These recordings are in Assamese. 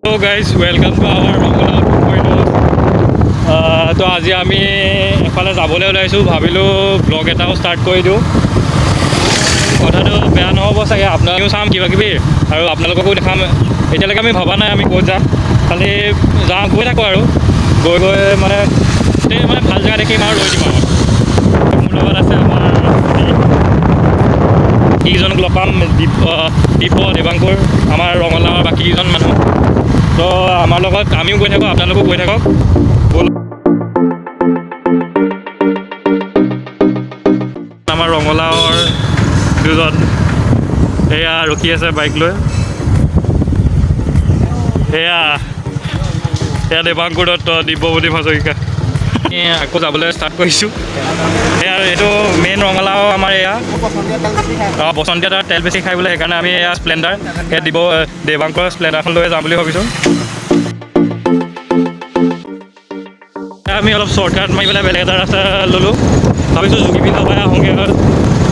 Hello guys, welcome to our Rongala 2.0 তো আজি আমি এফালে যাবলৈ ওলাইছোঁ ভাবিলোঁ ব্লগ এটাও ষ্টাৰ্ট কৰি দিওঁ কথাটো বেয়া নহ'ব চাগে আপোনালোকেও চাম কিবা কিবি আৰু আপোনালোককো দেখাম এতিয়ালৈকে আমি ভবা নাই আমি ক'ত যাম খালি গৈ থাকোঁ আৰু গৈ মানে ভাল জেগা দেখিম আৰু ৰৈ দিম আৰু মোৰ লগত আছে আমাৰ বাকীকেইজনক লগ পাম দীপ দেৱাংকুৰ আমাৰ ৰঙালাওৰ বাকীকেইজন মানুহ তো আমাৰ লগত আমিও গৈ থাকোঁ আপোনালোকো গৈ থাকক আমাৰ ৰঙালাওৰ দুজন এয়া ৰখি আছে বাইক লৈ এয়া দেৱাংকুৰ দত্ত দিব্যৱতী হাজৰিকা আকৌ যাবলৈ ষ্টাৰ্ট কৰিছোঁ এয়া এইটো মেইন ৰঙালাও আমাৰ এয়া বসন্তীয়া তাত তেল বেছি খাই বোলে সেইকাৰণে আমি এয়া স্প্লেণ্ডাৰ এয়া দেৱাংকৰ স্প্লেণ্ডাৰখন লৈ যাম বুলি ভাবিছোঁ আমি অলপ শ্বৰ্টকাট মাৰি পেলাই বেলেগ এটা ৰাস্তা ল'লোঁ ভাবিছোঁ জুগিবিল লগাই আহোঁগৈ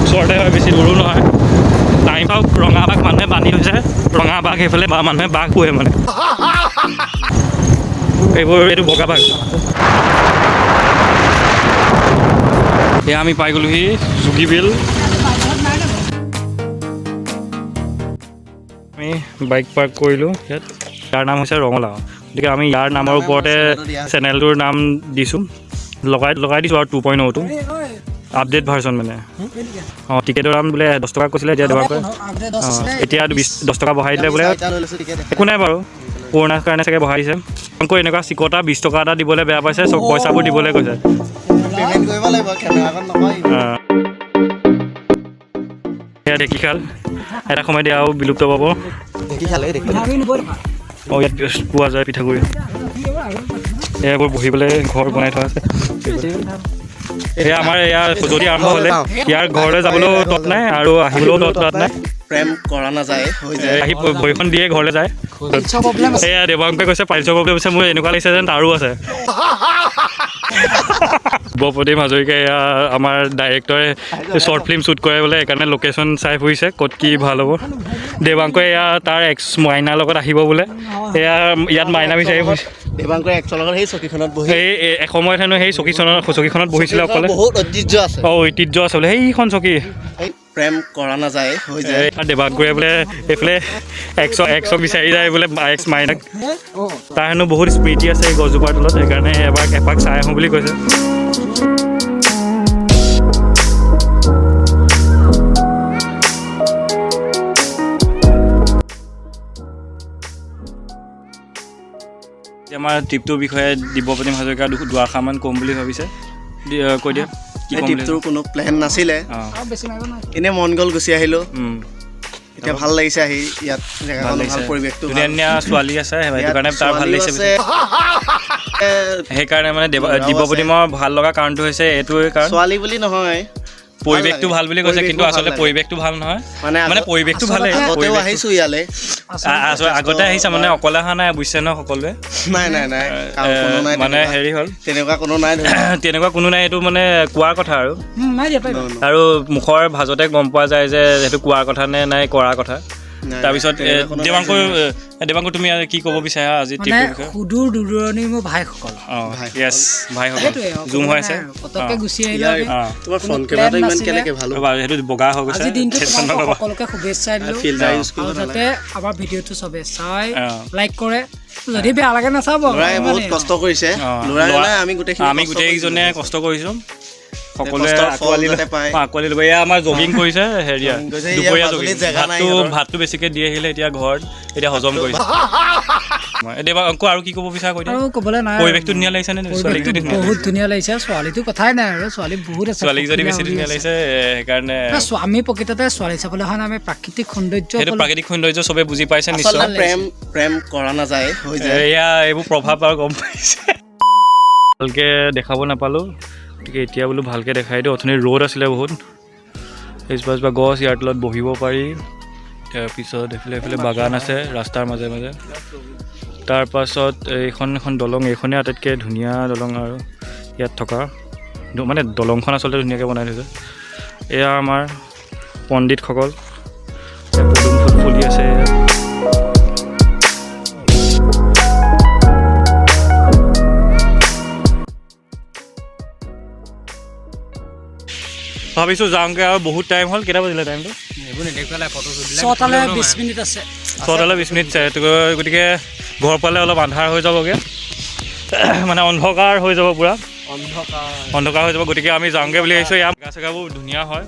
ওচৰতে হয় বেছি দূৰো নহয় টাইম পাওক ৰঙা বাঘ মানুহে বান্ধি থৈছে ৰঙা বাঘ সেইফালে মানুহে বাঘ পোহে মানে এইটো বগা বাঘ এয়া আমি পাই গ'লোহি জুগিবিল আমি বাইক পাৰ্ক কৰিলোঁ ইয়াত ইয়াৰ নাম হৈছে ৰঙালাও গতিকে আমি ইয়াৰ নামৰ ওপৰতে চেনেলটোৰ নাম দিছোঁ লগাই দিছোঁ আৰু 2.0টো আপডেট ভাৰ্চন মানে টিকেটৰ দাম বোলে 10 টকা কৈছিলে এতিয়া দেৱাংকুৰে এতিয়া 10 টকা বঢ়াই দিলে বোলে একো নাই বাৰু কৰোণাৰ কাৰণে চাগে বঢ়াই দিছে আকৌ এনেকুৱা চিকটা 20 টকা এটা দিবলৈ বেয়া পাইছে চব পইচাবোৰ দিবলৈ কৈছে এয়া ঢেঁকীশাল এটা সময় দিয়া আৰু বিলুপ্ত পাব ইয়াত পোৱা যায় পিঠাগুড়ি এইবোৰ বহিবলৈ ঘৰ বনাই থোৱা আছে এয়া আমাৰ এয়া যদি আৰম্ভ হ'লে ইয়াৰ ঘৰলৈ যাবলৈও তৎ নাই আৰু আহিবলৈও তৎ নাই প্ৰেম কৰা নাযায় আহি ভৰিখন দিয়ে ঘৰলৈ যায় এয়া দেৱাংকে কৈছে পাইলছৰ প্ৰব্লেম হৈছে মোৰ এনেকুৱা লাগিছে যেন তাৰো আছে দিব্যৱতী হাজৰিকা এয়া আমাৰ ডাইৰেক্টৰে শ্বৰ্ট ফিল্ম শ্বুট কৰে বোলে সেইকাৰণে লোকেশ্যন চাই ফুৰিছে ক'ত কি ভাল হ'ব দেৱাংকে এয়া তাৰ এক্স মাইনাৰ লগত আহিব বোলে এয়া ইয়াত মাইনা বিচাৰি ফুৰিছে দেৱাংকৰ একচৰ লগত সেই চকীখনত বহি এই এসময়ত হেনো সেই চকীখনত বহিছিলে অকলে বহুত ঐতিহ্য আছে ঐতিহ্য আছে বোলে সেইখন চকী প্ৰেম কৰা নাযায় হৈ যায় দেৱাংকুৰে বোলে এইফালে একশ বিচাৰি যায় বোলে এক্স মাইনাক তাৰ হেনো বহুত স্মৃতি আছে এই গছজোপাৰ তলত সেইকাৰণে এপাক চাই আহোঁ বুলি কৈছে আমাৰ ট্ৰিপটোৰ বিষয়ে দিব্যৱতী হাজৰিকা দুআষাৰমান ক'ম বুলি ভাবিছে কৈ দিয়া ট্ৰিপটোৰ কোনো প্লেন নাছিলে এনেই মন গ'ল গুচি আহিলোঁ এতিয়া ভাল লাগিছে আহি ইয়াত ভাল পৰিৱেশটো ধুনীয়া ছোৱালী আছে সেইটো কাৰণে তাৰ ভাল লাগিছে সেইকাৰণে মানে দিব্যৱতী মোৰ ভাল লগা কাৰণটো হৈছে এইটোৱে কাৰণ ছোৱালী বুলি নহয় পৰিৱেশটো ভাল বুলি কৈছে কিন্তু আচলতে পৰিৱেশটো ভাল নহয় মানে পৰিৱেশটো ভালেই আহিছোঁ ইয়ালৈ আগতে আহিছে মানে অকলে অহা নাই বুজিছে ন সকলোৱে নাই মানে হেৰি হ'ল তেনেকুৱা কোনো নাই এইটো মানে কোৱাৰ কথা আৰু মুখৰ ভাজতে গম পোৱা যায় যে সেইটো কোৱাৰ কথা নে নাই কৰাৰ কথা তাৰপিছত দেৱাংকুৰ তুমি কি ক'ব বিচাৰা আজি সুদূৰ দূৰণিৰ মোৰ ভাইসকল ভাইসকল জুম হৈ আছে সেইটো বগা হৈ গৈছে সকলোকে শুভেচ্ছা দিলোঁ যাতে আমাৰ ভিডিঅ'টো চবে চাই লাইক কৰে যদি বেয়া লাগে নাচাব বহুত কষ্ট কৰিছে আমি গোটেইকেইজনে কষ্ট কৰিছোঁ সকলোৱে আঁকোৱালি ল'ব এয়া আমাৰ জগিং কৰিছে হেৰিয়া দুপৰীয়া জগিং ভাতটো বেছিকৈ দি আহিলে এতিয়া ঘৰত এতিয়া হজম কৰিছে আৰু কি ক'ব বিচাৰা কৈ ক'বলৈ নাই পৰিৱেশটো ধুনীয়া লাগিছে নে ছোৱালীকেইজনী বহুত ধুনীয়া লাগিছে ছোৱালীটো কথাই নাই আৰু ছোৱালী বহুত আছে ছোৱালীকেইজনী বেছি ধুনীয়া লাগিছে সেইকাৰণে আমি প্ৰকৃততে ছোৱালী চাবলৈ অহা নাই আমি প্ৰাকৃতিক সৌন্দৰ্য চবে বুজি পাইছে নিশ্চয় প্ৰেম কৰা নাযায় এয়া এইবোৰ প্ৰভাৱ আৰু গম পাইছে ভালকৈ দেখাব নাপালোঁ গতিকে এতিয়া বোলো ভালকৈ দেখাই দিওঁ অথনি ৰ'দ আছিলে বহুত সেইজোপা গছ ইয়াৰ তলত বহিব পাৰি তাৰপিছত এইফালে বাগান আছে ৰাস্তাৰ মাজে মাজে তাৰপাছত এখন দলং এইখনেই আটাইতকৈ ধুনীয়া দলং আৰু ইয়াত থকা মানে দলংখন আচলতে ধুনীয়াকৈ বনাই থৈছে এয়া আমাৰ পণ্ডিতসকল পদুম ফুল ফুলি আছে ভাবিছোঁ যাওঁগৈ আৰু বহুত টাইম হ'ল কেইটা বাজিলে টাইমটো 6টালৈ 20 মিনিট আছে 6টালৈ 20 মিনিট গতিকে ঘৰ পালে অলপ আন্ধাৰ হৈ যাবগৈ মানে অন্ধকাৰ হৈ যাব পূৰা অন্ধকাৰ হৈ যাব গতিকে আমি যাওঁগৈ বুলি আহিছোঁ ইয়াৰ জেগা চেগাবোৰ ধুনীয়া হয়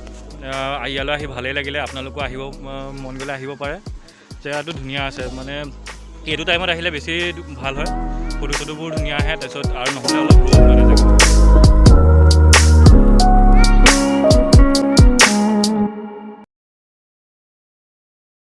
ইয়ালৈ আহি ভালেই লাগিলে আপোনালোকো আহিব মন গ'লে আহিব পাৰে জেগাটো ধুনীয়া আছে মানে এইটো টাইমত আহিলে বেছি ভাল হয় ফটো চটোবোৰ ধুনীয়া আহে তাৰপিছত আৰু নহ'লে অলপ ৰ'দ